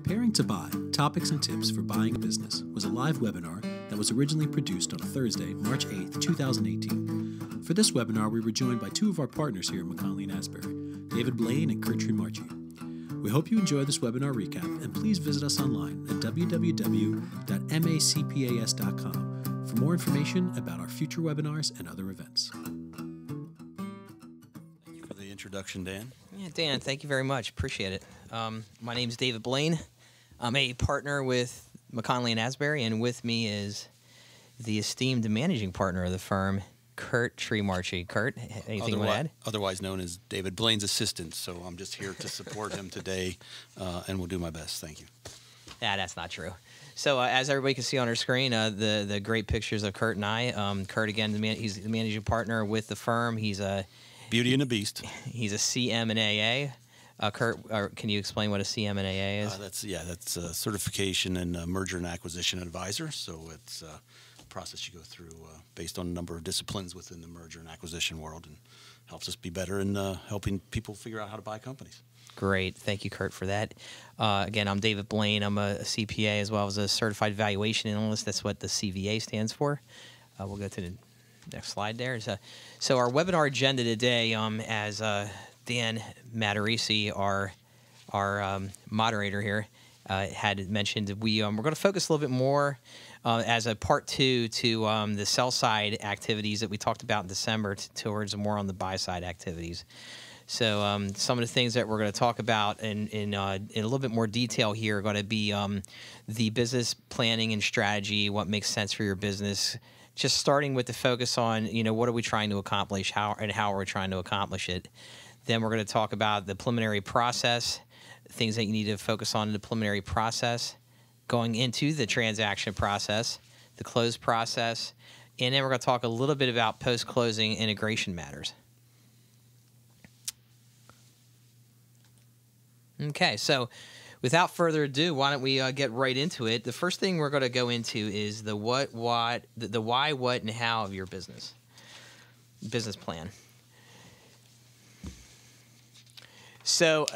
Preparing to Buy, Topics and Tips for Buying a Business was a live webinar that was originally produced on a Thursday, March 8, 2018. For this webinar, we were joined by two of our partners here at McKonly Asbury, David Blain and Trimarchi. We hope you enjoy this webinar recap, and please visit us online at www.macpas.com for more information about our future webinars and other events. Thank you for the introduction, Dan. Yeah, Dan, thank you very much. Appreciate it. My name is David Blain. I'm a partner with McKonly Asbury, and with me is the esteemed managing partner of the firm, Trimarchi. Kurt, anything you want to add? Otherwise known as David Blain's assistant, so I'm just here to support him today, and will do my best. Thank you. That's not true. So as everybody can see on our screen, the great pictures of Kurt and I. Kurt, again, he's the managing partner with the firm. He's a Beauty and a Beast. He's a CM and AA. Kurt, can you explain what a CM and AA is? That's a certification and merger and acquisition advisor. So it's a process you go through based on a number of disciplines within the merger and acquisition world, and helps us be better in helping people figure out how to buy companies. Great. Thank you, Kurt, for that. Again, I'm David Blain. I'm a CPA as well as a Certified Valuation Analyst. That's what the CVA stands for. We'll go to the next slide there. So our webinar agenda today, as Dan Matarisi, our moderator here, had mentioned, we're going to focus a little bit more as a part two to the sell side activities that we talked about in December towards more on the buy side activities. So some of the things that we're going to talk about in a little bit more detail here are going to be the business planning and strategy, what makes sense for your business. Just starting with the focus on, what are we trying to accomplish, how are we trying to accomplish it. Then we're going to talk about the preliminary process, things that you need to focus on in the preliminary process, going into the transaction process, the close process, and then we're going to talk a little bit about post-closing integration matters. Okay, so without further ado, why don't we get right into it? The first thing we're going to go into is the why, what, and how of your business plan. So,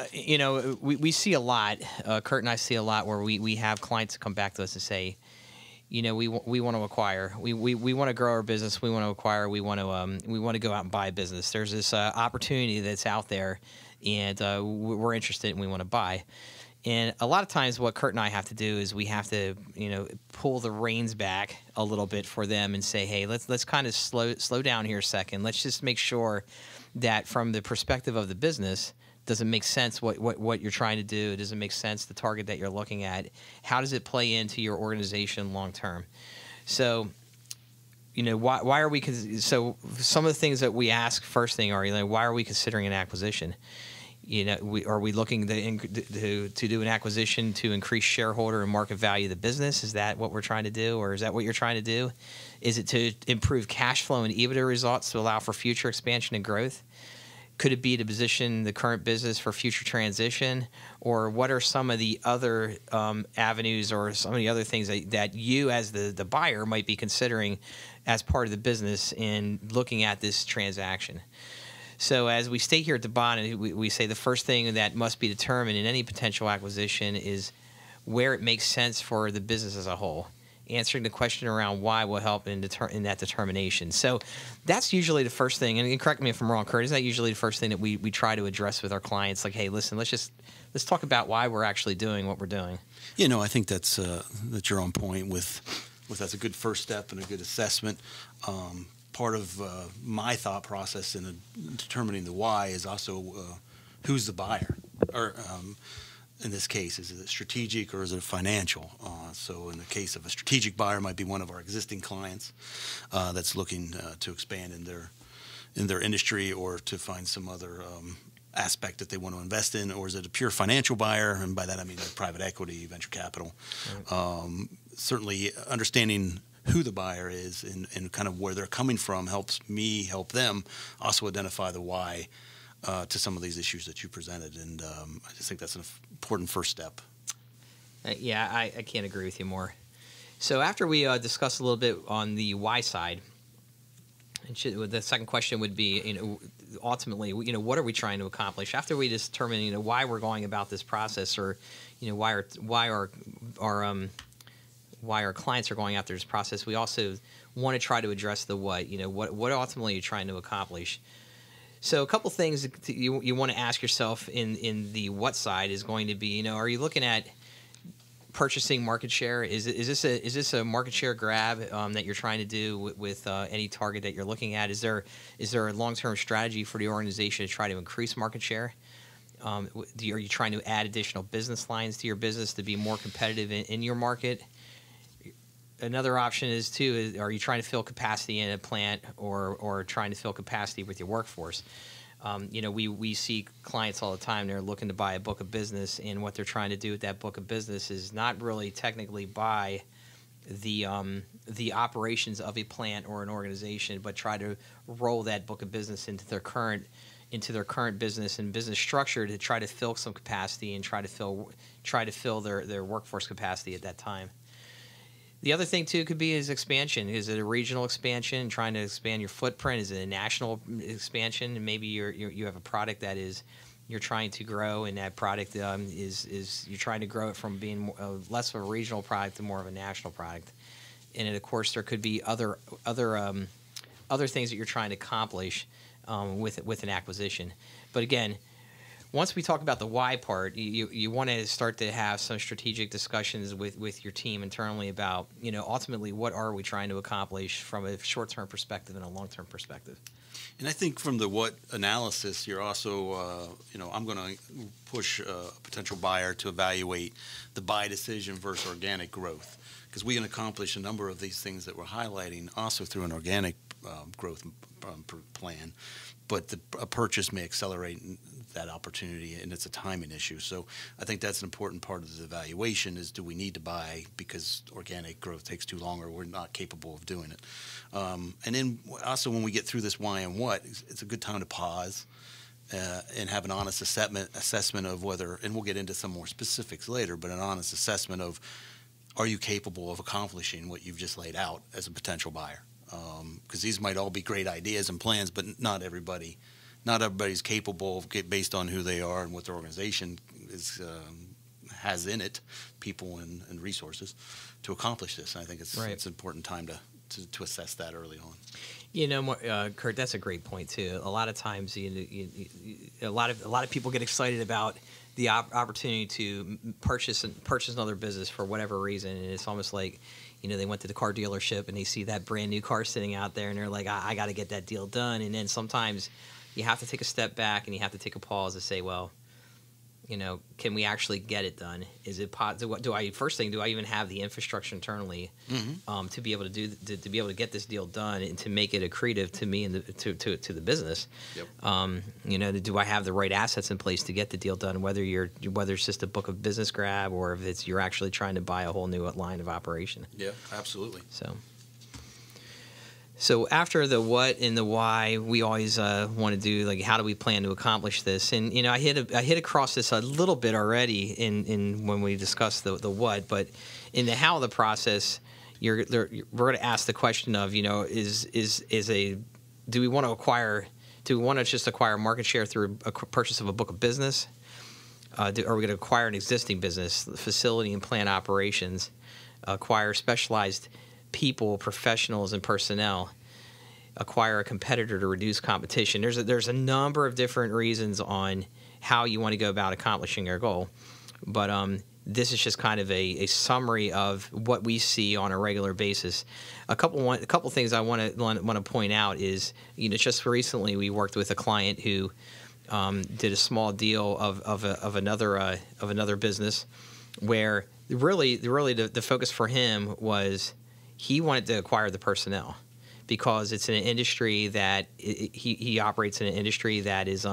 we see a lot, Kurt and I see a lot where we have clients come back to us and say, we want to acquire, we want to grow our business, we want to acquire, we want to go out and buy a business. There's this opportunity that's out there, and we're interested and we want to buy. And a lot of times what Kurt and I have to do is we have to, pull the reins back a little bit for them and say, hey, let's kind of slow down here a second. Let's just make sure that from the perspective of the business, does it make sense what you're trying to do? Does it make sense the target that you're looking at? How does it play into your organization long term? So, why are we? So some of the things that we ask first thing are, why are we considering an acquisition? Are we looking to do an acquisition to increase shareholder and market value of the business? Is that what we're trying to do, or is that what you're trying to do? Is it to improve cash flow and EBITDA results to allow for future expansion and growth? Could it be to position the current business for future transition? Or what are some of the other avenues or some of the other things that you as the buyer might be considering as part of the business in looking at this transaction? So as we state here at the bottom, we say the first thing that must be determined in any potential acquisition is where it makes sense for the business as a whole. Answering the question around why will help in that determination. So that's usually the first thing, and correct me if I'm wrong, Kurt, is that usually the first thing that we try to address with our clients? Like, hey, listen, let's talk about why we're actually doing what we're doing. I think that you're on point with that's a good first step and a good assessment. Part of my thought process in determining the why is also who's the buyer, or in this case, is it strategic or is it financial? So in the case of a strategic buyer, might be one of our existing clients that's looking to expand in their industry or to find some other aspect that they want to invest in, or is it a pure financial buyer? And by that I mean like private equity, venture capital. Right. Certainly understanding who the buyer is and kind of where they're coming from helps me help them also identify the why to some of these issues that you presented, and I just think that's an important first step. Yeah, I can't agree with you more. So after we discuss a little bit on the why side, the second question would be, ultimately, what are we trying to accomplish after we determine, why we're going about this process, or, why our clients are going after this process. We also want to try to address the what. What ultimately you're trying to accomplish. So a couple things you want to ask yourself in the what side is going to be, are you looking at purchasing market share? Is this a market share grab that you're trying to do with any target that you're looking at? Is there a long-term strategy for the organization to try to increase market share? Are you trying to add additional business lines to your business to be more competitive in your market? Another option are you trying to fill capacity in a plant or trying to fill capacity with your workforce? We see clients all the time. They're looking to buy a book of business, and what they're trying to do with that book of business is not really technically buy the operations of a plant or an organization, but try to roll that book of business into their current business and business structure to try to fill some capacity and try to fill their workforce capacity at that time. The other thing, too, could be is expansion. Is it a regional expansion, trying to expand your footprint? Is it a national expansion? And maybe you have a product that you're trying to grow, and that product is you're trying to grow it from being less of a regional product to more of a national product. And then, of course, there could be other things that you're trying to accomplish with an acquisition. But again, once we talk about the why part, you want to start to have some strategic discussions with your team internally about, ultimately what are we trying to accomplish from a short-term perspective and a long-term perspective. And I think from the what analysis, you're also, I'm going to push a potential buyer to evaluate the buy decision versus organic growth, because we can accomplish a number of these things that we're highlighting also through an organic growth plan, but a purchase may accelerate that opportunity, and it's a timing issue. So I think that's an important part of the evaluation is, do we need to buy because organic growth takes too long or we're not capable of doing it? And then also when we get through this why and what, it's a good time to pause and have an honest assessment of whether, and we'll get into some more specifics later, but an honest assessment of, are you capable of accomplishing what you've just laid out as a potential buyer? Because these might all be great ideas and plans, but not everybody's capable of, based on who they are and what their organization has in it, people and resources, to accomplish this. And I think it's an important time to assess that early on. Kurt, that's a great point too. A lot of times, a lot of people get excited about the opportunity to purchase another business for whatever reason, and it's almost like, they went to the car dealership and they see that brand new car sitting out there, and they're like, I got to get that deal done. And then sometimes you have to take a step back and you have to take a pause and say, well, can we actually get it done? Is it do I even have the infrastructure internally to be able to get this deal done and to make it accretive to me and to the business? Yep. Do I have the right assets in place to get the deal done? Whether it's just a book of business grab or if you're actually trying to buy a whole new line of operation. Yeah, absolutely. So after the what and the why, we always want to do, like, how do we plan to accomplish this? And I hit across this a little bit already in when we discussed the what, but in the how of the process, we're going to ask the question of, do we want to just acquire market share through a purchase of a book of business? Are we going to acquire an existing business, facility and plant operations, acquire specialized people, professionals, and personnel, acquire a competitor to reduce competition? There's a number of different reasons on how you want to go about accomplishing your goal, but this is just kind of a summary of what we see on a regular basis. A couple things I want to point out is, just recently we worked with a client who did a small deal of another business, where really the focus for him was, he wanted to acquire the personnel because it's in an industry that he operates in, an industry that is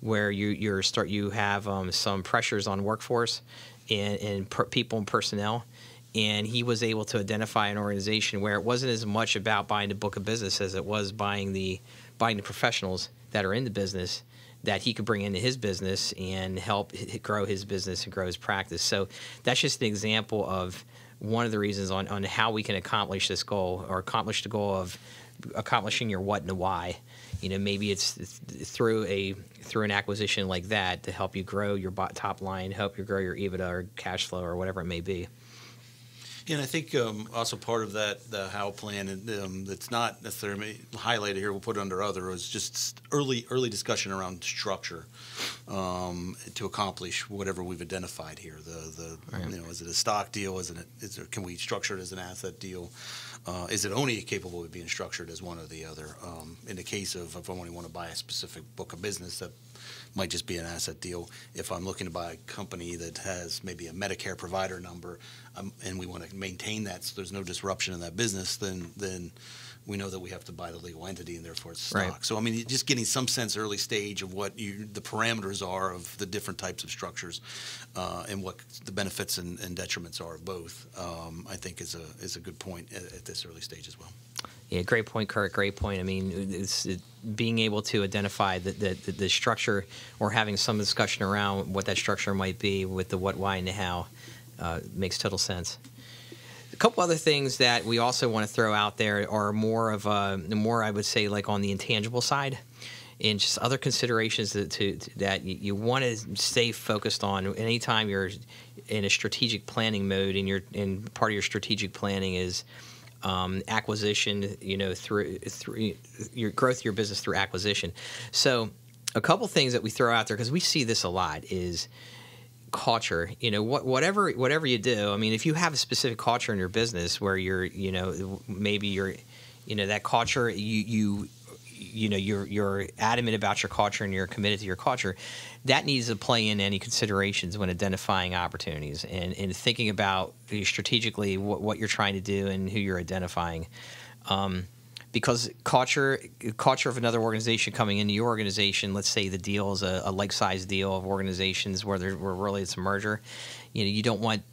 where you have some pressures on workforce and people and personnel, and he was able to identify an organization where it wasn't as much about buying the book of business as it was buying the professionals that are in the business that he could bring into his business and help grow his business and grow his practice. So that's just an example of one of the reasons on how we can accomplish this goal, or accomplish the goal of accomplishing your what and the why. maybe it's through an acquisition like that to help you grow your top line, help you grow your EBITDA or cash flow or whatever it may be. And I think also part of the how plan, and that's not necessarily highlighted here, we'll put it under other, is just early discussion around structure to accomplish whatever we've identified here. Right. Is it a stock deal? Can we structure it as an asset deal? Is it only capable of being structured as one or the other? In the case of if I only want to buy a specific book of business, that might just be an asset deal. If I'm looking to buy a company that has maybe a Medicare provider number, and we want to maintain that so there's no disruption in that business, then we know that we have to buy the legal entity and therefore it's stock. Right. So, I mean, just getting some sense early stage of what the parameters are of the different types of structures and what the benefits and detriments are of both, I think is a good point at this early stage as well. Yeah, great point, Kurt. Great point. I mean, being able to identify the structure or having some discussion around what that structure might be with the what, why, and the how makes total sense. A couple other things that we also want to throw out there are more, I would say, like on the intangible side, and just other considerations that you want to stay focused on anytime you're in a strategic planning mode, and part of your strategic planning is acquisition, through your growth of your business through acquisition. So a couple things that we throw out there, because we see this a lot, is culture. Whatever you do, I mean, if you have a specific culture in your business where maybe you're that culture, you're adamant about your culture and you're committed to your culture, that needs to play in any considerations when identifying opportunities and thinking about strategically what you're trying to do and who you're identifying. Because culture of another organization coming into your organization, let's say the deal is a like-sized deal of organizations where really it's a merger, you don't want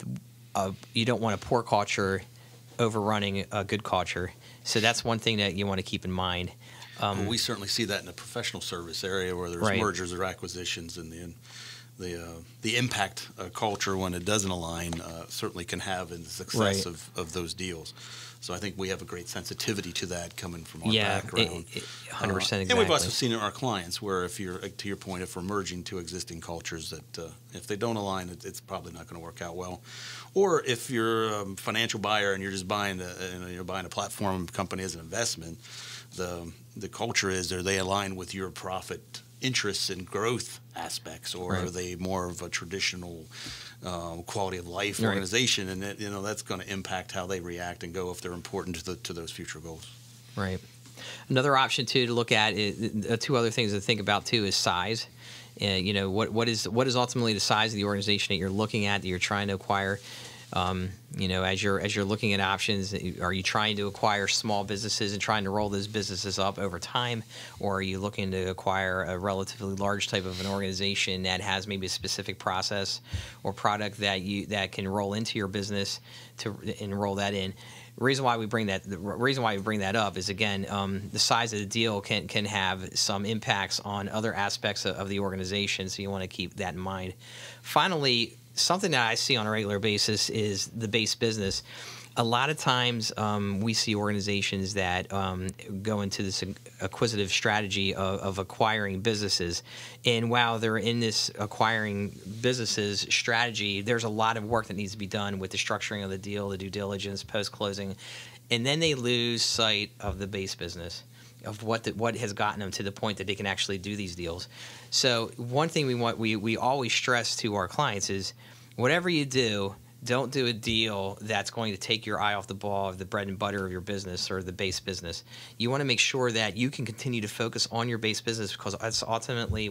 a poor culture overrunning a good culture. So that's one thing that you want to keep in mind. We certainly see that in the professional service area where there's right. mergers or acquisitions, and the impact culture when it doesn't align certainly can have in the success right. of those deals. So I think we have a great sensitivity to that coming from our background. 100% exactly. And we've also seen it in our clients where if you're, to your point, if we're merging two existing cultures that if they don't align, it's probably not going to work out well. Or if you're a financial buyer and you're just buying you're buying a platform company as an investment, the culture is, are they aligned with your profit interests and growth aspects, or right. are they more of a traditional quality of life right. organization, and that's going to impact how they react and go if they're important to those future goals. Right. Another option too to look at is two other things to think about too is size. What is ultimately the size of the organization that you're looking at, that you're trying to acquire. As you're looking at options, are you trying to acquire small businesses and trying to roll those businesses up over time, or are you looking to acquire a relatively large type of an organization that has maybe a specific process or product that can roll into your business and roll that in? The reason why we bring that up is, again, the size of the deal can have some impacts on other aspects of the organization, so you want to keep that in mind. Finally, something that I see on a regular basis is the base business. A lot of times we see organizations that go into this acquisitive strategy of acquiring businesses. And while they're in this acquiring businesses strategy, there's a lot of work that needs to be done with the structuring of the deal, the due diligence, post-closing. And then they lose sight of the base business, of what has gotten them to the point that they can actually do these deals. So one thing we always stress to our clients is, whatever you do, don't do a deal that's going to take your eye off the ball of the bread and butter of your business or the base business. You want to make sure that you can continue to focus on your base business, because that's ultimately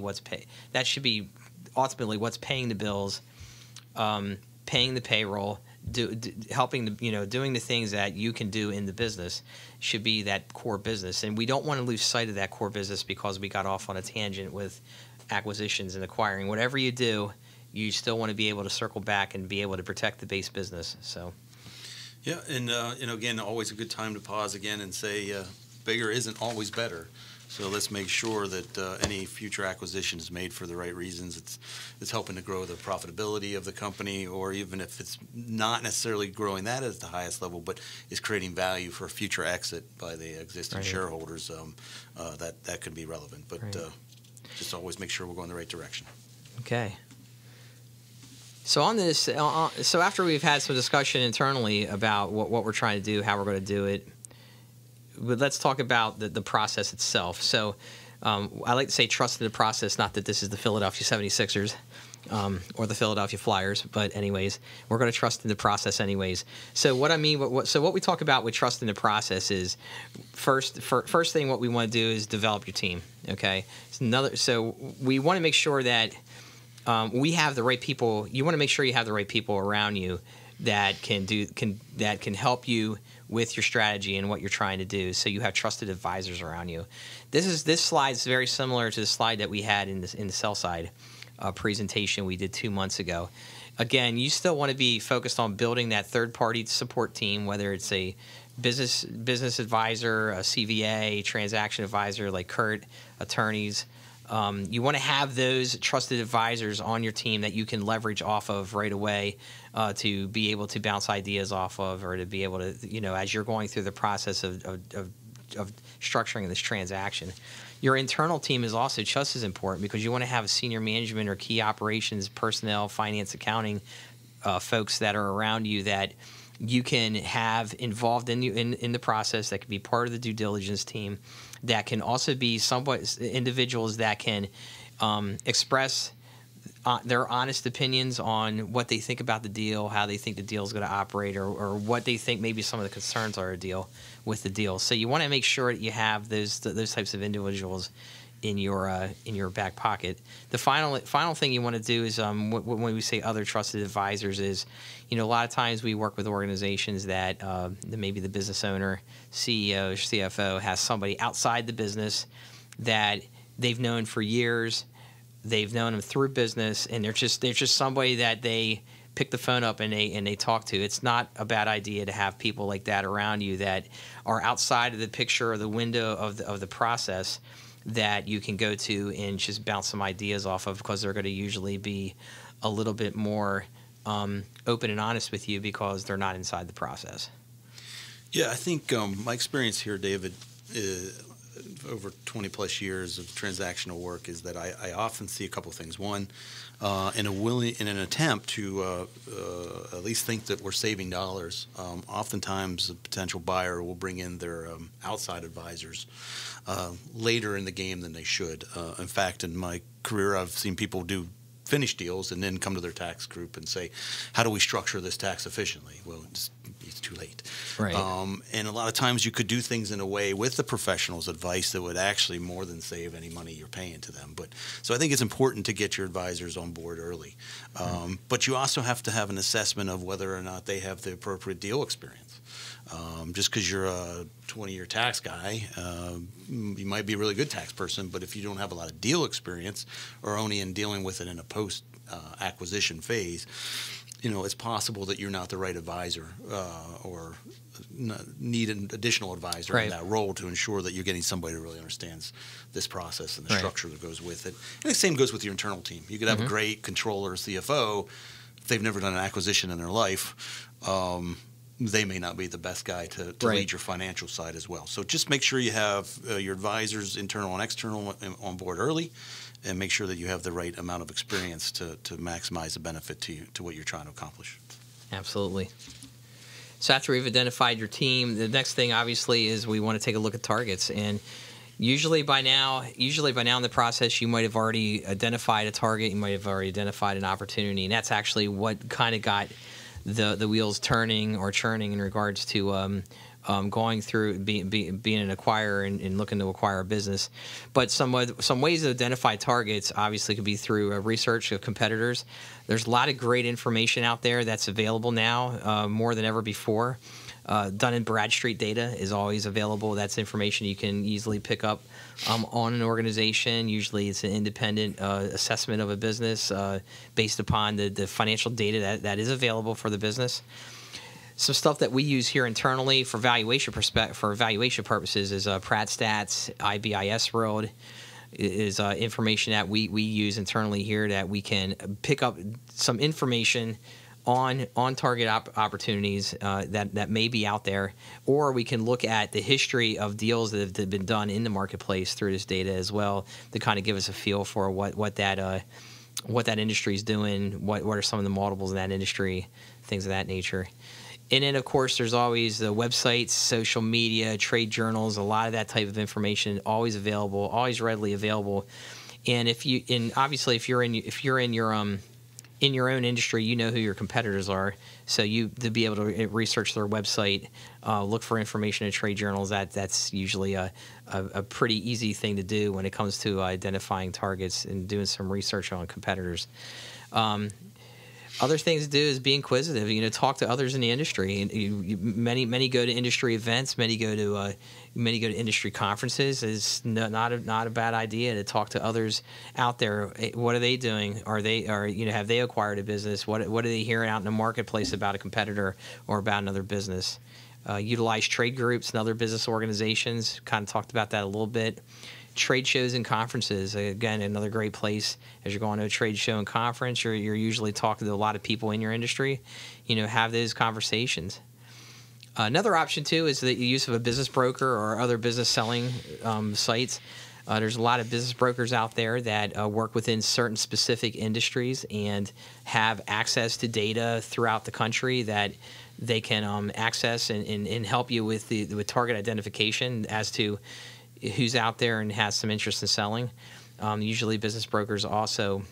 that should be ultimately what's paying the bills, paying the payroll, helping doing the things that you can do in the business should be that core business. And we don't want to lose sight of that core business because we got off on a tangent with acquisitions and acquiring. Whatever you do, you still want to be able to circle back and be able to protect the base business. So, yeah, and again, always a good time to pause again and say, bigger isn't always better. So let's make sure that any future acquisition is made for the right reasons. It's helping to grow the profitability of the company, or even if it's not necessarily growing that at the highest level, but is creating value for a future exit by the existing shareholders, that could be relevant. But just always make sure we're going the right direction. Okay. So on this, so after we've had some discussion internally about what we're trying to do, how we're going to do it, but let's talk about the process itself. So I like to say trust in the process, not that this is the Philadelphia 76ers or the Philadelphia Flyers, but anyways, we're going to trust in the process anyways. So what I mean, what we talk about with trust in the process is first thing what we want to do is develop your team, okay? So we want to make sure that we have the right people. You want to make sure you have the right people around you that can help you with your strategy and what you're trying to do. So you have trusted advisors around you. This slide is very similar to the slide that we had in the sell side presentation we did 2 months ago. Again, you still want to be focused on building that third-party support team, whether it's a business advisor, a CVA, transaction advisor like Kurt, attorneys. You want to have those trusted advisors on your team that you can leverage off of right away to be able to bounce ideas off of, or to be able to, as you're going through the process of structuring this transaction. Your internal team is also just as important, because you want to have a senior management or key operations, personnel, finance, accounting folks that are around you that you can have involved in the process, that can be part of the due diligence team, that can also be somewhat individuals that can express their honest opinions on what they think about the deal, how they think the deal is going to operate, or what they think maybe some of the concerns are with the deal. So you want to make sure that you have those types of individuals in your back pocket. The final thing you want to do is when we say other trusted advisors is, a lot of times we work with organizations that maybe the business owner, CEO, CFO has somebody outside the business that they've known for years. They've known them through business, and they're just somebody that they pick the phone up and they talk to. It's not a bad idea to have people like that around you that are outside of the picture or the window of the process that you can go to and just bounce some ideas off of, because they're going to usually be a little bit more open and honest with you because they're not inside the process. Yeah, I think my experience here, David, over 20 plus years of transactional work, is that I often see a couple of things. One, in an attempt to at least think that we're saving dollars, oftentimes a potential buyer will bring in their outside advisors later in the game than they should. In fact, in my career, I've seen people do finish deals and then come to their tax group and say, how do we structure this tax efficiently? Well, it's too late. Right. And a lot of times you could do things in a way with the professional's advice that would actually more than save any money you're paying to them. So I think it's important to get your advisors on board early. But you also have to have an assessment of whether or not they have the appropriate deal experience. Just because you're a 20-year tax guy, you might be a really good tax person, but if you don't have a lot of deal experience, or only in dealing with it in a post-acquisition phase, it's possible that you're not the right advisor or need an additional advisor in that role to ensure that you're getting somebody who really understands this process and the structure that goes with it. And the same goes with your internal team. You could have a great controller or CFO. If they've never done an acquisition in their life, they may not be the best guy to lead your financial side as well. So just make sure you have your advisors, internal and external, on board early, and make sure that you have the right amount of experience to maximize the benefit to what you're trying to accomplish. Absolutely. So after we've identified your team, the next thing obviously is we want to take a look at targets. And usually by now in the process, you might have already identified a target. You might have already identified an opportunity. And that's actually what kind of got the wheels turning or churning in regards to going through being an acquirer and looking to acquire a business. But some ways to identify targets obviously could be through research of competitors. There's a lot of great information out there that's available now, more than ever before. Dun & Bradstreet data is always available. That's information you can easily pick up on an organization. Usually it's an independent assessment of a business based upon the financial data that is available for the business. Some stuff that we use here internally for valuation purposes is Pratt Stats, IBIS World is information that we use internally here that we can pick up some information on target opportunities that may be out there, or we can look at the history of deals that have been done in the marketplace through this data as well to kind of give us a feel for what that industry is doing, what are some of the multiples in that industry, things of that nature. And then, of course, there's always the websites, social media, trade journals, a lot of that type of information always available, always readily available. And obviously, if you're in your own industry, you know who your competitors are. So to be able to research their website, look for information in trade journals, that's usually a pretty easy thing to do when it comes to identifying targets and doing some research on competitors. Other things to do is be inquisitive. Talk to others in the industry. And many go to industry events. Many go to industry conferences. It's not a bad idea to talk to others out there. What are they doing? Have they acquired a business? What are they hearing out in the marketplace about a competitor or about another business? Utilize trade groups and other business organizations. Kind of talked about that a little bit. Trade shows and conferences, again, another great place. As you're going to a trade show and conference, you're usually talking to a lot of people in your industry. Have those conversations. Another option, too, is the use of a business broker or other business selling sites. There's a lot of business brokers out there that work within certain specific industries and have access to data throughout the country that they can access and help you with target identification as to who's out there and has some interest in selling. Usually business brokers also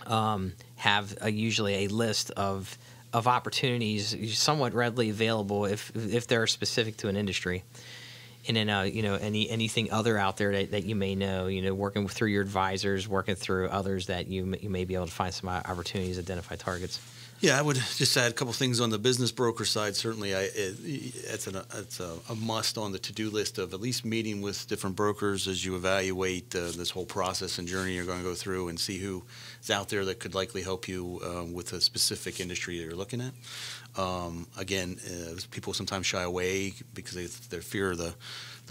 have usually a list of opportunities somewhat readily available if they're specific to an industry. And then anything other out there that you may know, working through your advisors, working through others that you may be able to find some opportunities, identify targets. Yeah, I would just add a couple things on the business broker side. Certainly, it's a must on the to-do list of at least meeting with different brokers as you evaluate this whole process and journey you're going to go through and see who is out there that could likely help you with a specific industry that you're looking at. Again, people sometimes shy away because they fear the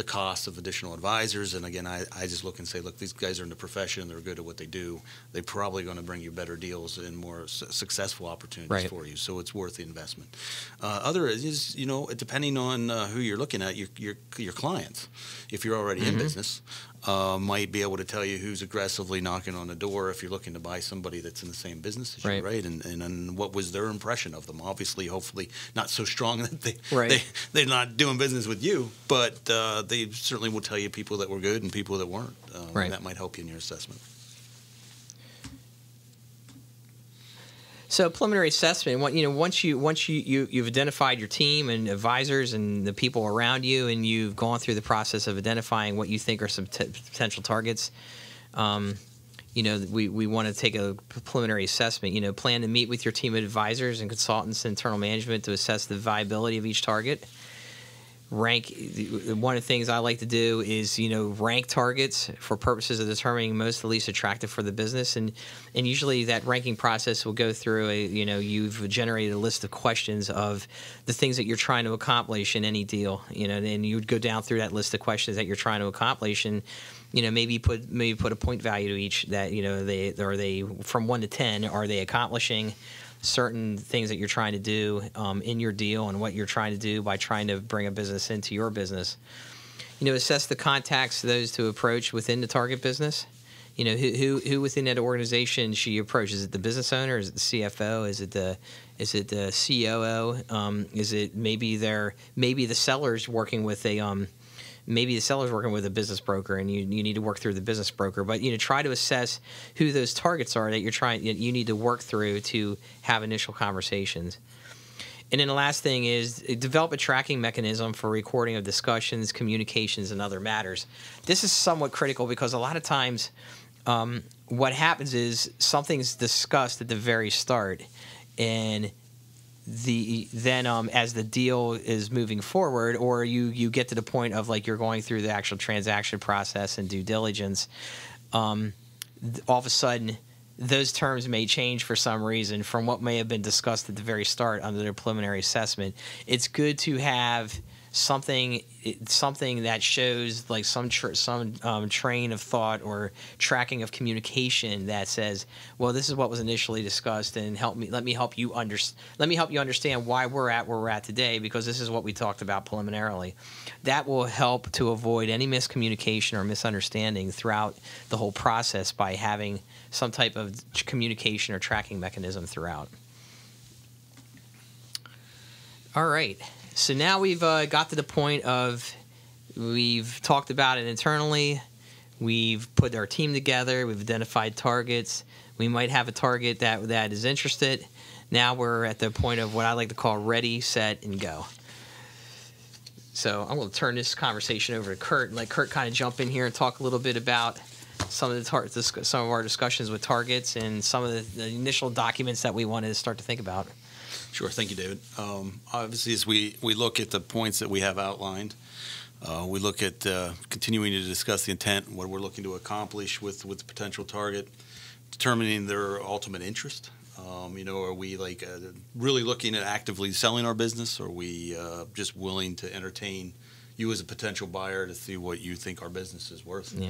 cost of additional advisors. And again, I just look and say, look, these guys are in the profession. They're good at what they do. They're probably going to bring you better deals and more successful opportunities for you. So it's worth the investment. Other is, depending on who you're looking at, your clients, if you're already in business, might be able to tell you who's aggressively knocking on the door if you're looking to buy somebody that's in the same business as you, right? And what was their impression of them? Obviously, hopefully not so strong that they're not doing business with you, but they certainly will tell you people that were good and people that weren't. And that might help you in your assessment. So preliminary assessment, once you've identified your team and advisors and the people around you, and you've gone through the process of identifying what you think are some potential targets, we want to take a preliminary assessment. Plan to meet with your team of advisors and consultants and internal management to assess the viability of each target. Rank. One of the things I like to do is rank targets for purposes of determining most the least attractive for the business, and usually that ranking process will go through you've generated a list of questions of the things that you're trying to accomplish in any deal, and you would go down through that list of questions that you're trying to accomplish, and maybe put a point value to each that they from 1 to 10, are they accomplishing certain things that you're trying to do in your deal, and what you're trying to do by trying to bring a business into your business. Assess the contacts, those to approach within the target business. Who within that organization should you approach? Is it the business owner? Is it the CFO? Is it the COO? Is it maybe the seller's working with a maybe the seller's working with a business broker, and you need to work through the business broker. But try to assess who those targets are that you need to work through to have initial conversations. And then the last thing is develop a tracking mechanism for recording of discussions, communications, and other matters. This is somewhat critical because a lot of times what happens is something's discussed at the very start, and as the deal is moving forward, or you get to the point of you're going through the actual transaction process and due diligence, all of a sudden those terms may change for some reason from what may have been discussed at the very start under the preliminary assessment. It's good to have something that shows like some train of thought or tracking of communication that says, well, this is what was initially discussed, and let me help you understand why we're at where we're at today, because this is what we talked about preliminarily. That will help to avoid any miscommunication or misunderstanding throughout the whole process by having some type of communication or tracking mechanism throughout. All right. So now we've got to the point of we've talked about it internally. We've put our team together. We've identified targets. We might have a target that is interested. Now we're at the point of what I like to call ready, set, and go. So I'm going to turn this conversation over to Kurt and let Kurt kind of jump in here and talk a little bit about some of our discussions with targets and some of the initial documents that we wanted to start to think about. Sure. Thank you, David. Obviously, as we look at the points that we have outlined, we look at continuing to discuss the intent, what we're looking to accomplish with the potential target, determining their ultimate interest. Are we really looking at actively selling our business, or are we just willing to entertain you as a potential buyer to see what you think our business is worth? Yeah.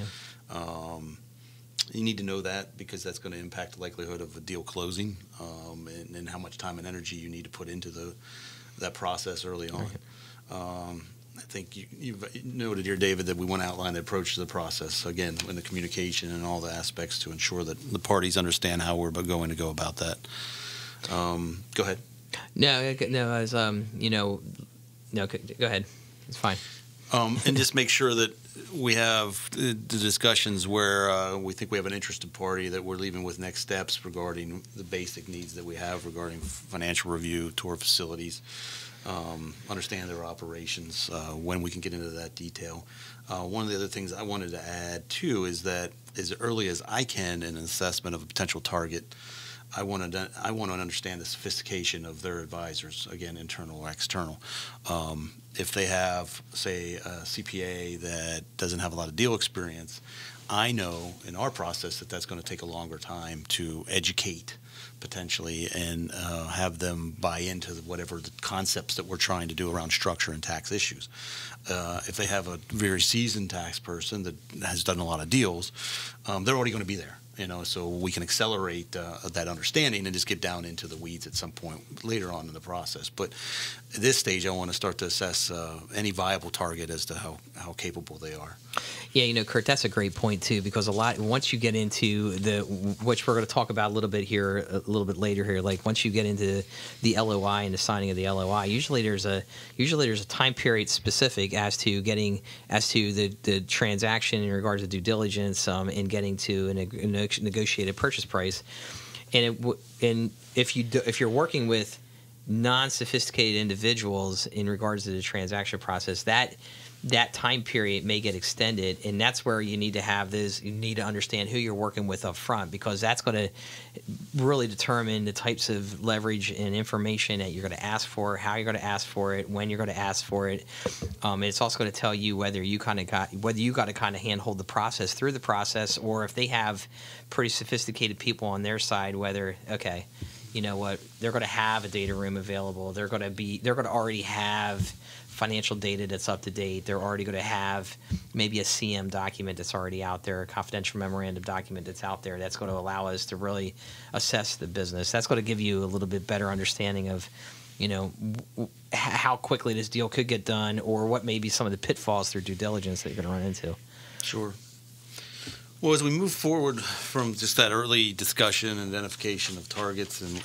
You need to know that, because that's going to impact the likelihood of a deal closing, and how much time and energy you need to put into that process early on. Right. I think you've noted here, David, that we want to outline the approach to the process, again, in the communication and all the aspects to ensure that the parties understand how we're going to go about that. Go ahead. No, go ahead. It's fine. And just make sure that we have the discussions where we think we have an interested party, that we're leaving with next steps regarding the basic needs that we have regarding financial review, tour facilities, understand their operations, when we can get into that detail. One of the other things I wanted to add, too, is that as early as I can in an assessment of a potential target, I want to understand the sophistication of their advisors, again, internal or external. If they have, say, a CPA that doesn't have a lot of deal experience, I know in our process that that's going to take a longer time to educate potentially and have them buy into whatever the concepts that we're trying to do around structure and tax issues. If they have a very seasoned tax person that has done a lot of deals, they're already going to be there. So we can accelerate that understanding and just get down into the weeds at some point later on in the process. But at this stage, I want to start to assess any viable target as to how capable they are. Yeah, Kurt, that's a great point too, because once you get into which we're going to talk about a little bit later here, like once you get into the LOI and the signing of the LOI, usually there's a time period specific as to the transaction in regards to due diligence and getting to a negotiated purchase price, and if you're working with non-sophisticated individuals in regards to the transaction process, that time period may get extended, and that's where you need to have this. You need to understand who you're working with up front, because that's going to really determine the types of leverage and information that you're going to ask for, how you're going to ask for it, when you're going to ask for it. It's also going to tell you whether you got to kind of handhold the process through the process, or if they have pretty sophisticated people on their side, whether you know what, they're going to have a data room available. They're going to already have financial data that's up to date. They're already going to have maybe a CM document that's already out there, a confidential memorandum document that's out there that's going to allow us to really assess the business. That's going to give you a little bit better understanding of, how quickly this deal could get done, or what may be some of the pitfalls through due diligence that you're going to run into. Sure. Well, as we move forward from just that early discussion and identification of targets and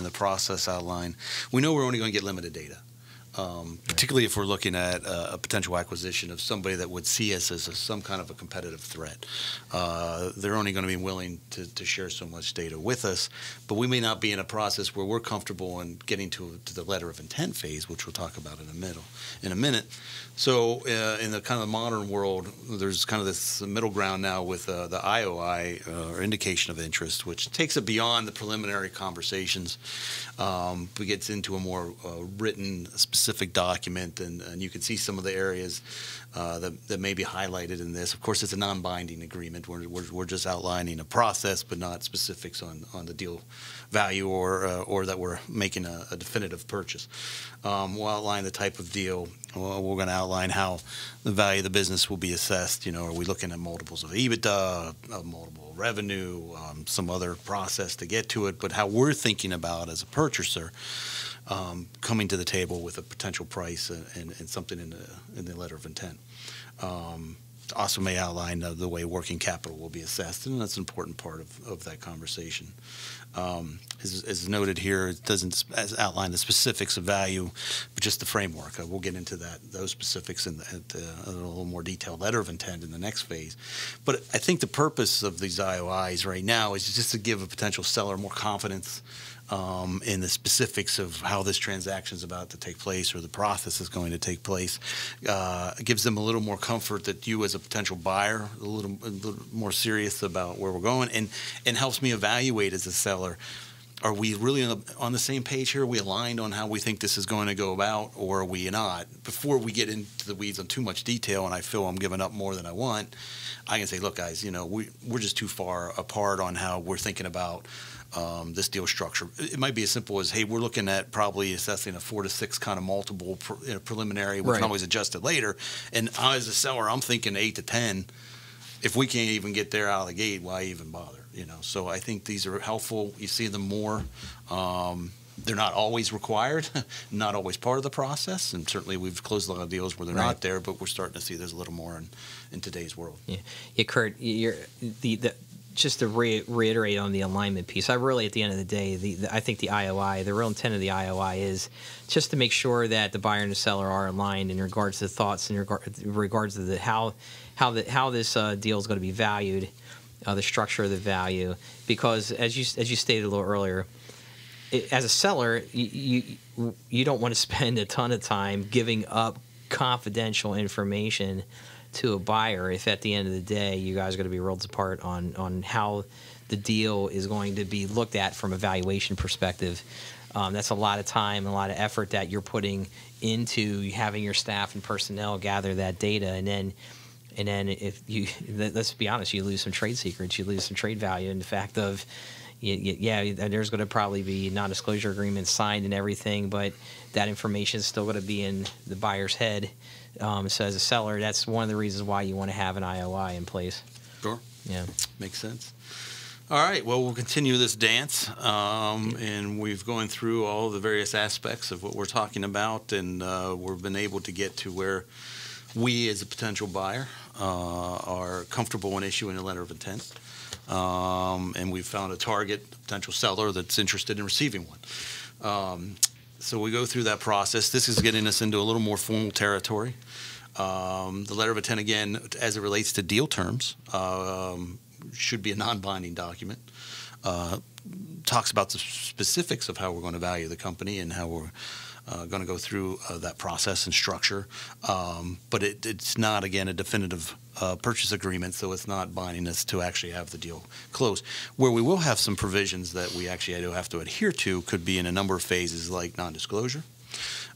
the process outline, we know we're only going to get limited data. Particularly if we're looking at a potential acquisition of somebody that would see us as some kind of a competitive threat. They're only going to be willing to share so much data with us, but we may not be in a process where we're comfortable in getting to the letter of intent phase, which we'll talk about in a minute. So in the kind of modern world, there's kind of this middle ground now with the IOI, or indication of interest, which takes it beyond the preliminary conversations, but gets into a more written, specific specific document, and you can see some of the areas that may be highlighted in this. Of course, it's a non-binding agreement. We're just outlining a process, but not specifics on the deal value or that we're making a definitive purchase. We'll outline the type of deal. We're going to outline how the value of the business will be assessed. Are we looking at multiples of EBITDA, multiple revenue, some other process to get to it, but how we're thinking about as a purchaser coming to the table with a potential price and something in the letter of intent. Also may outline the way working capital will be assessed, and that's an important part of that conversation. As noted here, it doesn't outline the specifics of value, but just the framework. We'll get into those specifics in a little more detailed letter of intent in the next phase. But I think the purpose of these IOIs right now is just to give a potential seller more confidence in the specifics of how this transaction is about to take place or the process is going to take place. It gives them a little more comfort that you as a potential buyer a little more serious about where we're going, and helps me evaluate as a seller, are we really on the same page here? Are we aligned on how we think this is going to go about, or are we not? Before we get into the weeds on too much detail and I feel I'm giving up more than I want, I can say, look, guys, we're just too far apart on how we're thinking about this deal structure. It might be as simple as, hey, we're looking at probably assessing a 4 to 6 kind of multiple preliminary. We can always adjust it later. And as a seller, I'm thinking 8 to 10. If we can't even get there out of the gate, why even bother? So I think these are helpful. You see them more. They're not always required, not always part of the process, and certainly we've closed a lot of deals where they're not there, but we're starting to see there's a little more in today's world. Yeah, Kurt, just to reiterate on the alignment piece, at the end of the day, I think the IOI, the real intent of the IOI is just to make sure that the buyer and the seller are aligned in regards to the thoughts, in regards to how this deal is going to be valued, the structure of the value. Because as you stated a little earlier, as a seller, you don't want to spend a ton of time giving up confidential information to a buyer if at the end of the day you guys are going to be worlds apart on how the deal is going to be looked at from a valuation perspective. That's a lot of time, a lot of effort that you're putting into having your staff and personnel gather that data, and then if you, let's be honest, you lose some trade secrets, you lose some trade value, and the fact of, there's going to probably be non-disclosure agreements signed and everything, but that information is still going to be in the buyer's head. So as a seller, that's one of the reasons why you want to have an IOI in place. Sure. Yeah. Makes sense. All right. Well, we'll continue this dance, and we've gone through all the various aspects of what we're talking about, and we've been able to get to where we, as a potential buyer, are comfortable in issuing a letter of intent. And we've found a target potential seller that's interested in receiving one. So we go through that process. This is getting us into a little more formal territory. The letter of intent, again, as it relates to deal terms, should be a non-binding document. Talks about the specifics of how we're going to value the company and how we're going to go through that process and structure. But it's not, again, a definitive purchase agreement, so it's not binding us to actually have the deal closed. Where we will have some provisions that we actually do have to adhere to could be in a number of phases, like non-disclosure,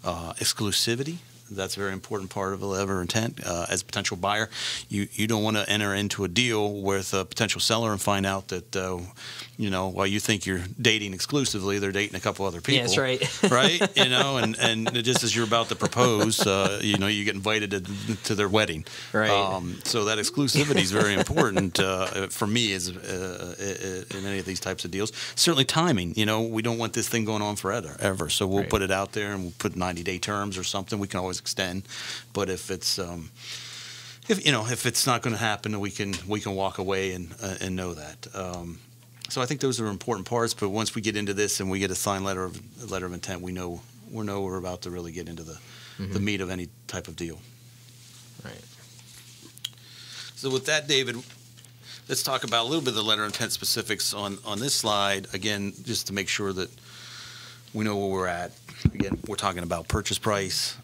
exclusivity. That's a very important part of a letter of intent. As a potential buyer, you don't want to enter into a deal with a potential seller and find out that, while you think you're dating exclusively, they're dating a couple other people. Yeah, that's right. Right? And just as you're about to propose, you get invited to their wedding. Right. So that exclusivity is very important for me as in any of these types of deals. Certainly timing. We don't want this thing going on forever. So we'll put it out there and we'll put 90-day terms or something. We can always extend, but if it's if it's not going to happen, we can walk away and know that. So I think those are important parts. But once we get into this and we get a signed letter of intent, we know we're about to really get into the meat of any type of deal. Right. So with that, David, let's talk about a little bit of the letter of intent specifics on this slide. Again, just to make sure that we know where we're at. Again, we're talking about purchase price,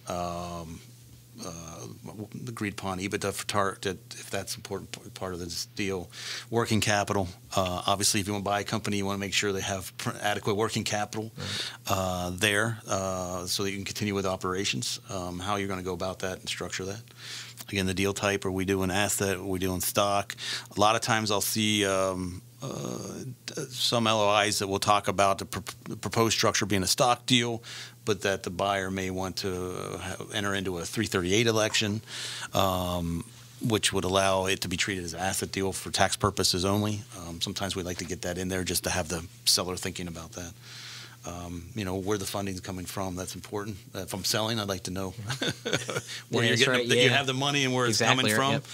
agreed upon EBITDA for target, if that's an important part of this deal. Working capital. Obviously, if you want to buy a company, you want to make sure they have adequate working capital there so that you can continue with operations. How you're going to go about that and structure that. Again, the deal type, are we doing asset, are we doing stock? A lot of times I'll see some LOIs that will talk about the proposed structure being a stock deal, but that the buyer may want to enter into a 338 election, which would allow it to be treated as an asset deal for tax purposes only. Sometimes we like to get that in there just to have the seller thinking about that. Where the funding's coming from, that's important. If I'm selling, I'd like to know where you're getting you have the money and where it's coming from. Yep.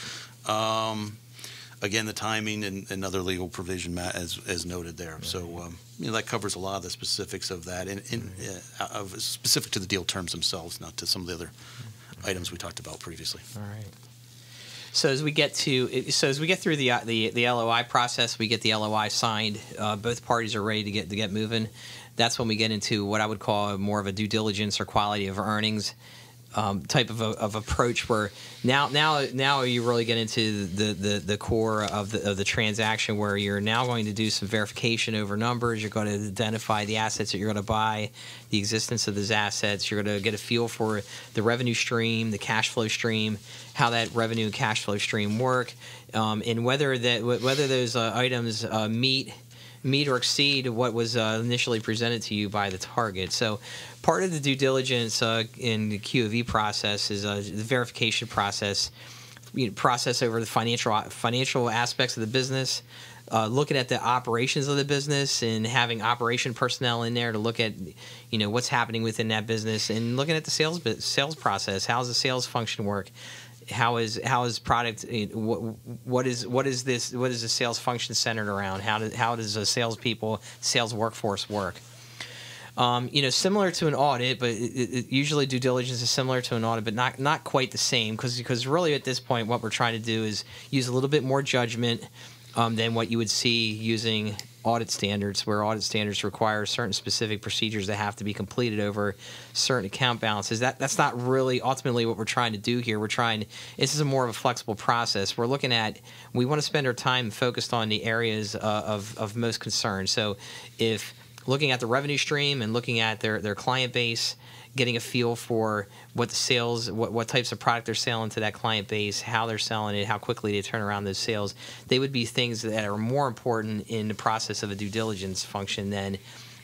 Again, the timing and other legal provision as noted there. Right. So that covers a lot of the specifics of that, specific to the deal terms themselves, not to some of the other items we talked about previously. All right. So as we get through the LOI process, we get the LOI signed. Both parties are ready to get moving. That's when we get into what I would call more of a due diligence or quality of earnings type of approach, where now you really get into the core of the transaction, where you're now going to do some verification over numbers. You're going to identify the assets that you're going to buy, the existence of those assets. You're going to get a feel for the revenue stream, the cash flow stream, how that revenue and cash flow stream work, and whether those items meet or exceed what was initially presented to you by the target. So part of the due diligence in the Q of E process is the verification process, process over the financial aspects of the business, looking at the operations of the business and having operation personnel in there to look at what's happening within that business, and looking at the sales process. How does the sales function work? How is product? What is the sales function centered around? How does a sales workforce work? Similar to an audit, but usually due diligence is similar to an audit, but not quite the same, because really at this point what we're trying to do is use a little bit more judgment than what you would see using audit standards, where audit standards require certain specific procedures that have to be completed over certain account balances. That's not really ultimately what we're trying to do here. This is more of a flexible process. We want to spend our time focused on the areas of most concern. So if looking at the revenue stream and looking at their client base, getting a feel for what the sales, what types of product they're selling to that client base, how they're selling it, how quickly they turn around those sales, they would be things that are more important in the process of a due diligence function than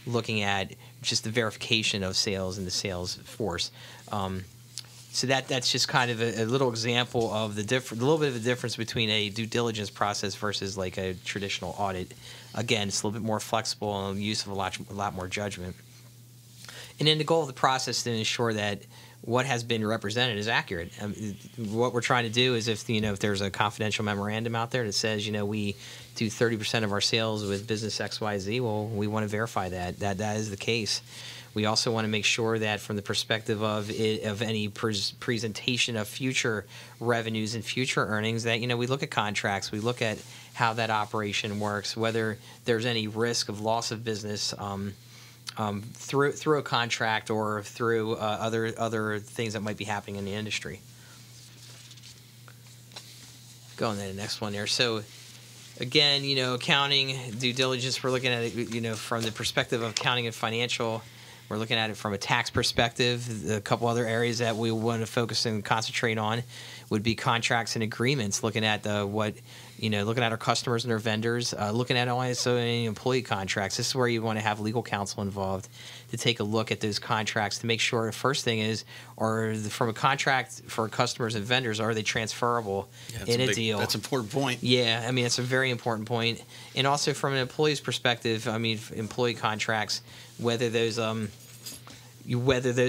looking at just the verification of sales and the sales force. So that's just kind of a little example of a little bit of a difference between a due diligence process versus like a traditional audit. Again, it's a little bit more flexible and use of a lot more judgment. And then the goal of the process is to ensure that what has been represented is accurate. What we're trying to do is if there's a confidential memorandum out there that says we do 30% of our sales with business XYZ, well, we want to verify that is the case. We also want to make sure that from the perspective of any presentation of future revenues and future earnings, that we look at contracts, we look at how that operation works, whether there's any risk of loss of business through a contract or through other things that might be happening in the industry. Going to the next one there. So again, accounting, due diligence, we're looking at it, from the perspective of accounting and financial. We're looking at it from a tax perspective. A couple other areas that we want to focus and concentrate on would be contracts and agreements, looking at looking at our customers and our vendors, looking at also any employee contracts. This is where you want to have legal counsel involved to take a look at those contracts to make sure the first thing is, from a contract for customers and vendors, are they transferable in a deal? That's an important point. Yeah, it's a very important point. And also from an employee's perspective, employee contracts, whether those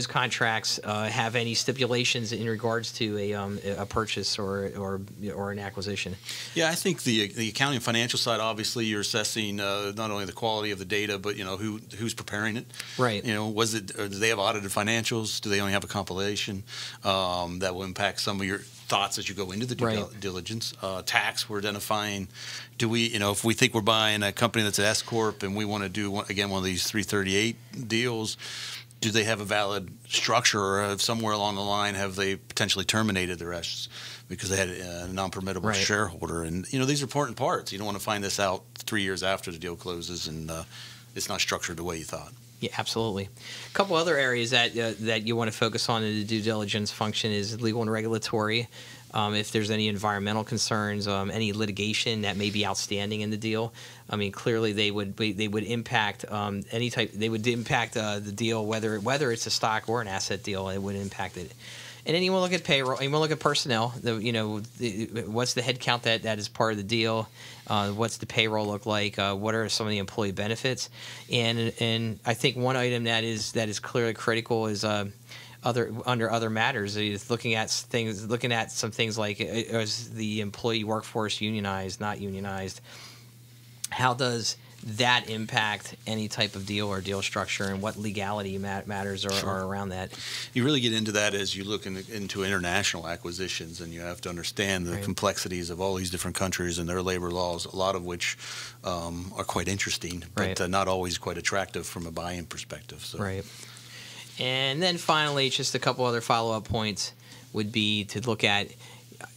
contracts have any stipulations in regards to a purchase or an acquisition. Yeah, I think the accounting and financial side, obviously, you're assessing not only the quality of the data, but who's preparing it. Right. Do they have audited financials? Do they only have a compilation? That will impact some of your thoughts as you go into the due diligence. Tax, we're identifying. Do we, if we think we're buying a company that's an S corp and we want to do one of these 338 deals, do they have a valid structure, or somewhere along the line have they potentially terminated their S because they had a non-permittable shareholder? And these are important parts. You don't want to find this out 3 years after the deal closes and it's not structured the way you thought. Yeah, absolutely. A couple other areas that you want to focus on in the due diligence function is legal and regulatory. If there's any environmental concerns, any litigation that may be outstanding in the deal, I mean, clearly they would impact any type. They would impact the deal, whether it's a stock or an asset deal. It would impact it. And then you want to look at payroll. You want to look at personnel. What's the head count that is part of the deal? What's the payroll look like? What are some of the employee benefits? And I think one item that is clearly critical is under other matters, is looking at some things like, is the employee workforce unionized, not unionized? How does that impact any type of deal or deal structure, and what legality matters are around that? You really get into that as you look into international acquisitions, and you have to understand the complexities of all these different countries and their labor laws, a lot of which are quite interesting, but not always quite attractive from a buy-in perspective. So. Right. And then finally, just a couple other follow-up points would be to look at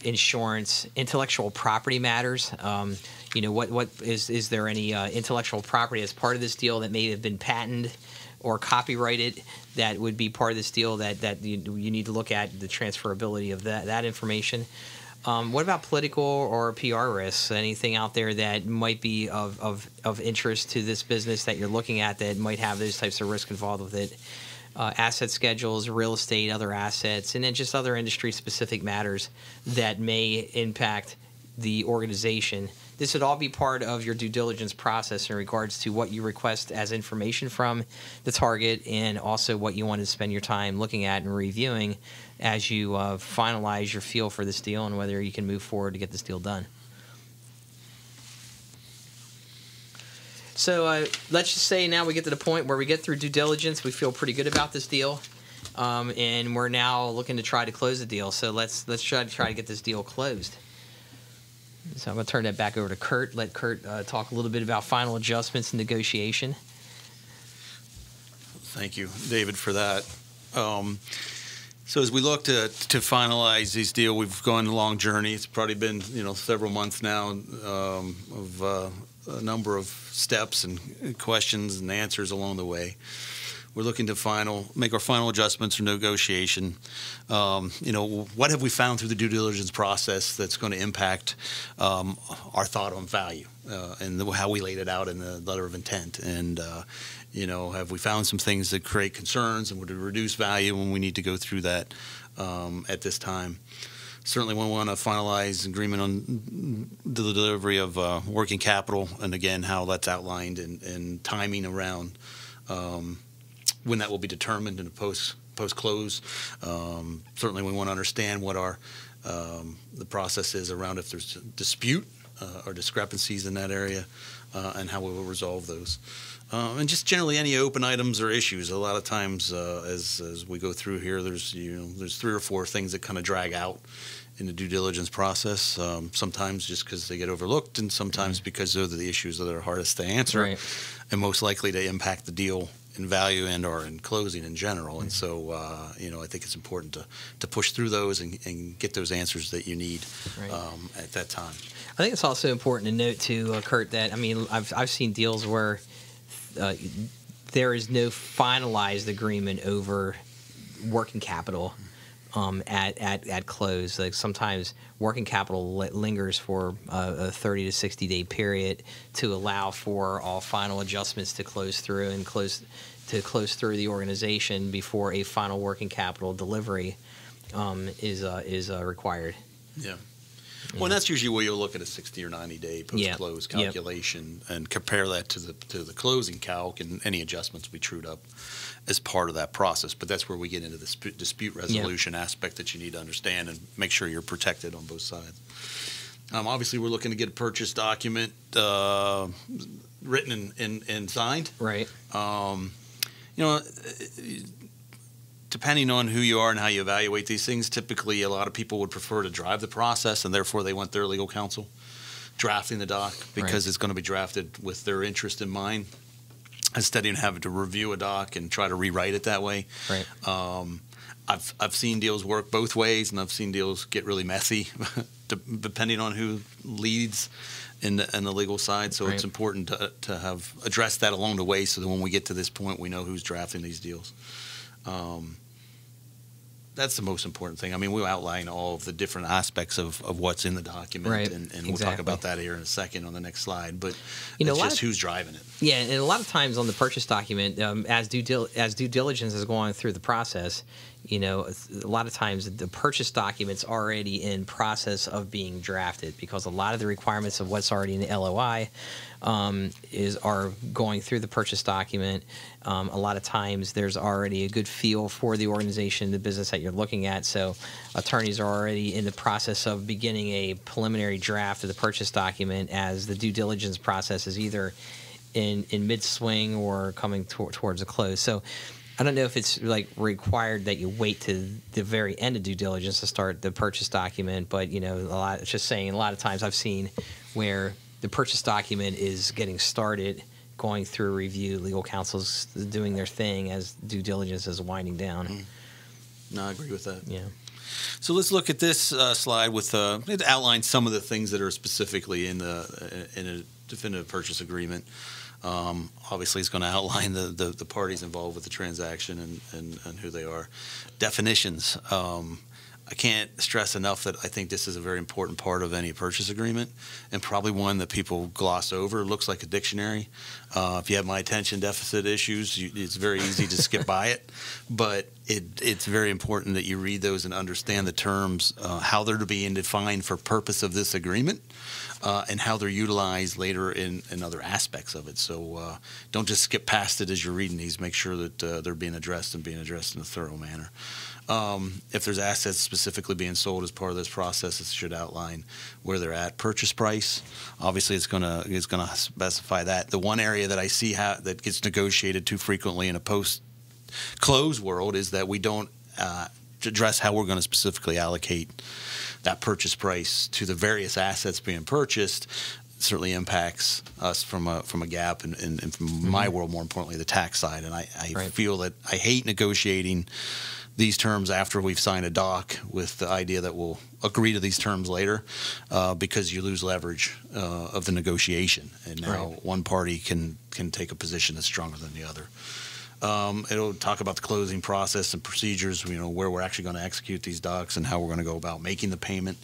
insurance, intellectual property matters. What is there any intellectual property as part of this deal that may have been patented or copyrighted that would be part of this deal that you need to look at the transferability of that information? What about political or PR risks? Anything out there that might be of interest to this business that you're looking at that might have those types of risks involved with it? Asset schedules, real estate, other assets, and then just other industry-specific matters that may impact the organization. This would all be part of your due diligence process in regards to what you request as information from the target, and also what you want to spend your time looking at and reviewing as you finalize your feel for this deal and whether you can move forward to get this deal done. So let's just say now we get to the point where we get through due diligence. We feel pretty good about this deal, and we're now looking to try to close the deal. So let's try to get this deal closed. So I'm going to turn that back over to Kurt. Let Kurt talk a little bit about final adjustments and negotiation. Thank you, David, for that. So as we look to finalize this deal, we've gone a long journey. It's probably been several months now of a number of steps and questions and answers along the way. We're looking to make our final adjustments or negotiation. What have we found through the due diligence process that's going to impact our thought on value and how we laid it out in the letter of intent? And have we found some things that create concerns and would reduce value when we need to go through that at this time? Certainly we want to finalize agreement on the delivery of working capital, and again, how that's outlined and timing around when that will be determined in a post-close. Certainly we want to understand what the process is around if there's a dispute or discrepancies in that area, and how we will resolve those. And just generally any open items or issues. A lot of times as we go through here, there's 3 or 4 things that kind of drag out in the due diligence process, sometimes just because they get overlooked, and sometimes because those are the issues that are hardest to answer and most likely to impact the deal in value and or in closing in general. And so I think it's important to push through those and get those answers that you need at that time. I think it's also important to note too, Kurt, that I've seen deals where there is no finalized agreement over working capital at close. Like sometimes working capital lingers for a 30 to 60 day period to allow for all final adjustments to close through and close through the organization before a final working capital delivery is required. Yeah. Well, and that's usually where you'll look at a 60 or 90 day post-close calculation and compare that to the closing calc, and any adjustments we trued up as part of that process. But that's where we get into the dispute resolution aspect that you need to understand and make sure you're protected on both sides. Obviously, we're looking to get a purchase document written and signed. Right. Depending on who you are and how you evaluate these things, typically a lot of people would prefer to drive the process, and therefore they want their legal counsel drafting the doc because it's going to be drafted with their interest in mind. instead of having to review a doc and try to rewrite it that way. Right. I've seen deals work both ways, and I've seen deals get really messy, depending on who leads in the legal side. So it's important to have addressed that along the way, so that when we get to this point, we know who's drafting these deals. That's the most important thing. I mean, we'll outline all of the different aspects of what's in the document, and we'll talk about that here in a second on the next slide. But it's just who's driving it. Yeah, and a lot of times on the purchase document, as due diligence is going through the process, a lot of times the purchase document's already in process of being drafted, because a lot of the requirements of what's already in the LOI are going through the purchase document. A lot of times there's already a good feel for the organization, the business that you're looking at. So attorneys are already in the process of beginning a preliminary draft of the purchase document, as the due diligence process is either in mid-swing or coming towards a close. So I don't know if it's like required that you wait to the very end of due diligence to start the purchase document, but a lot of times I've seen where the purchase document is getting started, going through review, legal counsel's doing their thing as due diligence is winding down. Mm-hmm. No, I agree with that. Yeah. So let's look at this slide with it outlines some of the things that are specifically in a definitive purchase agreement. Obviously, it's going to outline the parties involved with the transaction and who they are. Definitions. I can't stress enough that I think this is a very important part of any purchase agreement, and probably one that people gloss over. It looks like a dictionary. If you have my attention deficit issues, it's very easy to skip by it. But it's very important that you read those and understand the terms, how they're being defined for purpose of this agreement, and how they're utilized later in other aspects of it. So don't just skip past it as you're reading these. Make sure that they're being addressed in a thorough manner. If there's assets specifically being sold as part of this process, it should outline where they're at. Purchase price, obviously, it's going to specify that. The one area that I see that gets negotiated too frequently in a post-close world is that we don't address how we're going to specifically allocate that purchase price to the various assets being purchased. It certainly impacts us from a gap, and from my world, more importantly, the tax side. And I feel that I hate negotiating these terms after we've signed a doc with the idea that we'll agree to these terms later, because you lose leverage of the negotiation, and now one party can take a position that's stronger than the other. It'll talk about the closing process and procedures, where we're actually going to execute these docs and how we're going to go about making the payment.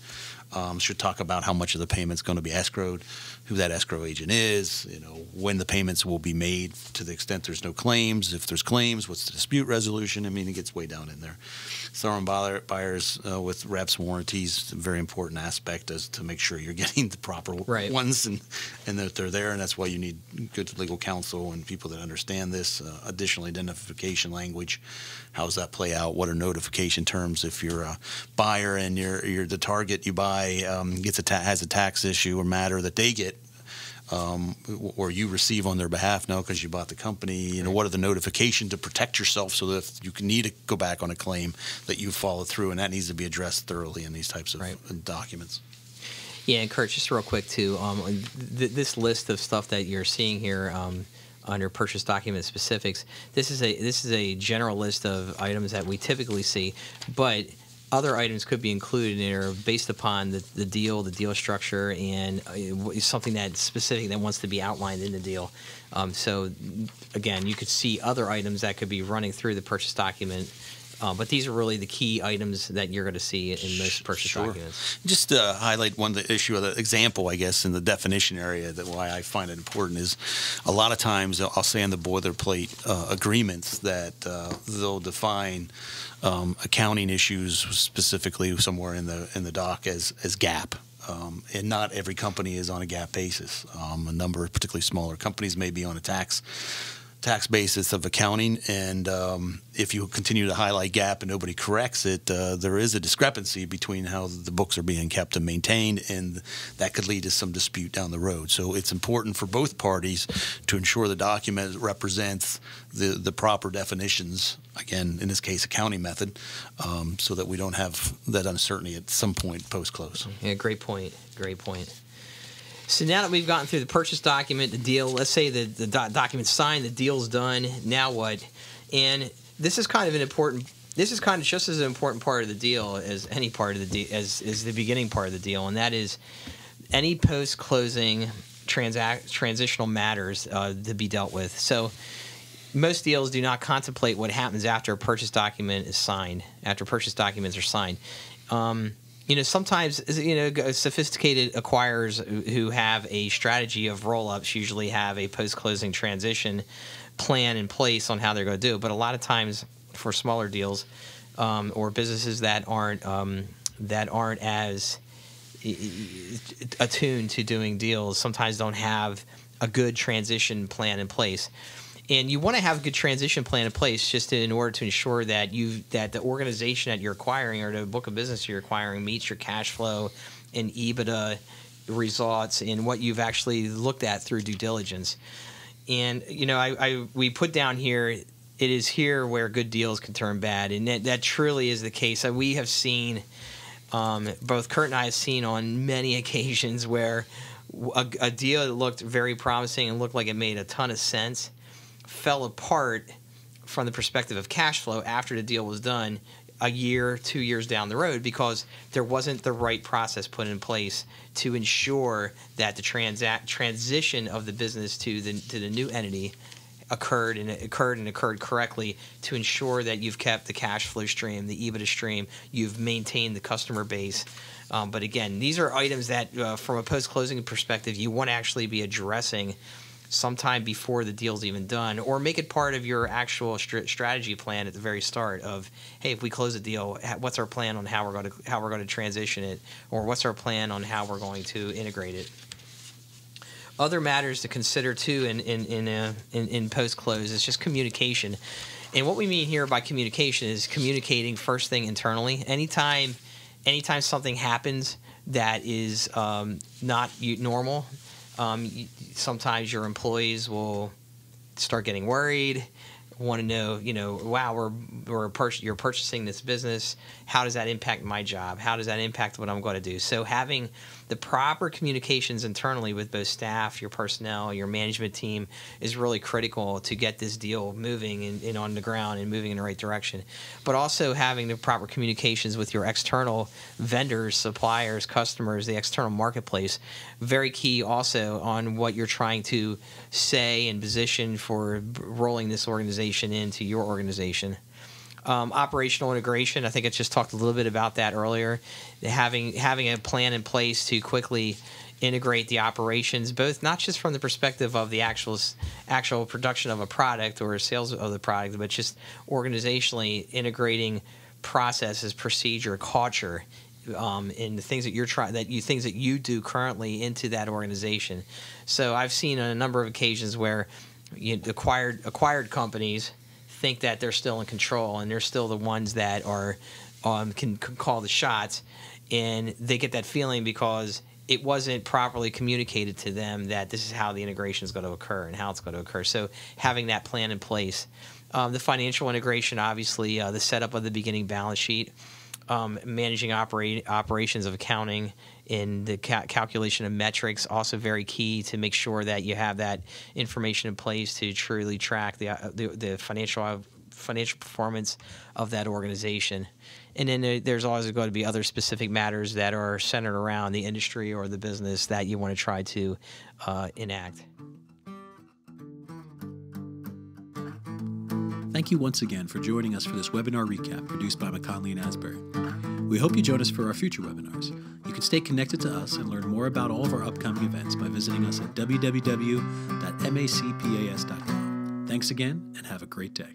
Should talk about how much of the payment's going to be escrowed, who that escrow agent is, when the payments will be made to the extent there's no claims. If there's claims, what's the dispute resolution? I mean, it gets way down in there. Thorough buyers with reps warranties, a very important aspect as to make sure you're getting the proper ones and that they're there, and that's why you need good legal counsel and people that understand this. Additional identification language, how does that play out? What are notification terms if you're a buyer and you're the target you buy has a tax issue or matter that they get or you receive on their behalf now because you bought the company? What are the notifications to protect yourself so that if you need to go back on a claim that you follow through, and that needs to be addressed thoroughly in these types of documents. Yeah, and Kurt, just real quick too, this list of stuff that you're seeing here under purchase document specifics, this is a general list of items that we typically see, but other items could be included in there based upon the deal structure, and something that's specific that wants to be outlined in the deal. So, again, you could see other items that could be running through the purchase document, but these are really the key items that you're going to see in most purchase documents. Just to highlight one of the issue of the example, I guess, in the definition area, that why I find it important is a lot of times I'll say in the boilerplate agreements that they'll define accounting issues specifically somewhere in the doc as GAAP. And not every company is on a GAAP basis. A number of particularly smaller companies may be on a tax basis of accounting, and if you continue to highlight GAAP and nobody corrects it, there is a discrepancy between how the books are being kept and maintained, and that could lead to some dispute down the road. So it's important for both parties to ensure the document represents the proper definitions, again, in this case, accounting method, so that we don't have that uncertainty at some point post-close. Yeah, great point. Great point. So now that we've gotten through the purchase document, the deal, let's say the document's signed, the deal's done, now what? And this is kind of just as an important part of the deal as any part of the deal, as the beginning part of the deal, and that is any post-closing transitional matters to be dealt with. So most deals do not contemplate what happens after a purchase document is signed, after purchase documents are signed. Sometimes, sophisticated acquirers who have a strategy of roll-ups usually have a post-closing transition plan in place on how they're going to do it. But a lot of times for smaller deals or businesses that aren't as attuned to doing deals, sometimes don't have a good transition plan in place. And you want to have a good transition plan in place just in order to ensure that the organization that you're acquiring or the book of business you're acquiring meets your cash flow and EBITDA results in what you've actually looked at through due diligence. And we put down here, it is here where good deals can turn bad, and that truly is the case. We have seen, both Kurt and I have seen on many occasions where a deal that looked very promising and looked like it made a ton of sense fell apart from the perspective of cash flow after the deal was done a year, 2 years down the road, because there wasn't the right process put in place to ensure that the transition of the business to the new entity occurred correctly, to ensure that you've kept the cash flow stream, the EBITDA stream, you've maintained the customer base. But again, these are items that from a post-closing perspective you want to actually be addressing sometime before the deal's even done, or make it part of your actual strategy plan at the very start of, hey, if we close a deal, what's our plan on how we're going to transition it, or what's our plan on how we're going to integrate it. Other matters to consider too in post-close is just communication. And what we mean here by communication is communicating first thing internally. Anytime something happens that is not normal, sometimes your employees will start getting worried, want to know, wow, you're purchasing this business. How does that impact my job? How does that impact what I'm going to do? So having the proper communications internally with both staff, your personnel, your management team is really critical to get this deal moving and on the ground and moving in the right direction. But also having the proper communications with your external vendors, suppliers, customers, the external marketplace, very key also on what you're trying to say and position for rolling this organization into your organization. Operational integration, I think I just talked a little bit about that earlier. Having a plan in place to quickly integrate the operations, both not just from the perspective of the actual production of a product or sales of the product, but just organizationally integrating processes, procedure, culture, and the things that you do currently into that organization. So I've seen on a number of occasions where acquired companies think that they're still in control and they're still the ones that are can call the shots, and they get that feeling because it wasn't properly communicated to them that this is how the integration is going to occur and how it's going to occur. So having that plan in place. The financial integration, obviously, the setup of the beginning balance sheet, managing operations of accounting, and the calculation of metrics, also very key to make sure that you have that information in place to truly track the financial performance of that organization. And then there's always going to be other specific matters that are centered around the industry or the business that you want to try to enact. Thank you once again for joining us for this webinar recap produced by McKonly Asbury. We hope you join us for our future webinars. You can stay connected to us and learn more about all of our upcoming events by visiting us at www.macpas.com. Thanks again, and have a great day.